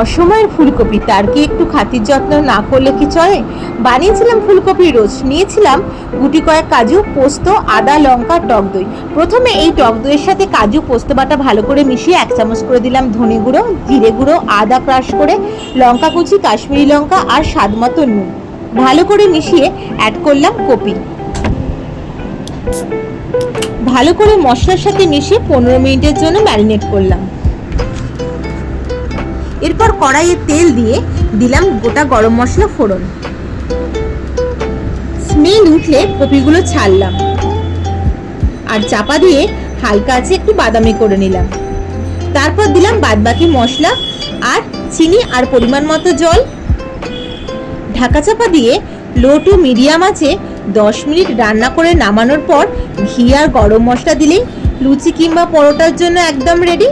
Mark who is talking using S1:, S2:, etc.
S1: অসময়ের ফুলকপি, তার কি একটু খাতির যত্ন না করলে কি চলে। বানিয়েছিলাম ফুলকপির রোস্ট, নিয়েছিলাম গুটি কয়েক কাজু, পোস্ত, আদা, লঙ্কা, টক দই। প্রথমে এই টক দইয়ের সাথে কাজু পোস্ত বাটা ভালো করে মিশিয়ে 1 চামচ করে দিলাম ধনে গুঁড়ো, জিরে গুঁড়ো, আদা ক্রাশ করে, লঙ্কা কুচি, কাশ্মীরি লঙ্কা আর স্বাদ মতো নুন। ভালো করে মিশিয়ে অ্যাড করলাম কপি। ভালো করে মশলার সাথে মিশিয়ে 15 মিনিটের জন্য ম্যারিনেট করলাম। এরপর কড়াইয়ে তেল দিয়ে দিলাম গোটা গরম মশলা ফোড়ন। স্মেল উঠলে কপিগুলো ছাড়লাম আর চাপা দিয়ে হালকা আছে একটু বাদামি করে নিলাম। তারপর দিলাম বাদবাকি মশলা আর চিনি আর পরিমাণ মতো জল। ঢাকা চাপা দিয়ে লো টু মিডিয়াম আঁচে 10 মিনিট রান্না করে নামানোর পর ঘি আর গরম মশলা দিলেই লুচি কিংবা পরোটার জন্য একদম রেডি।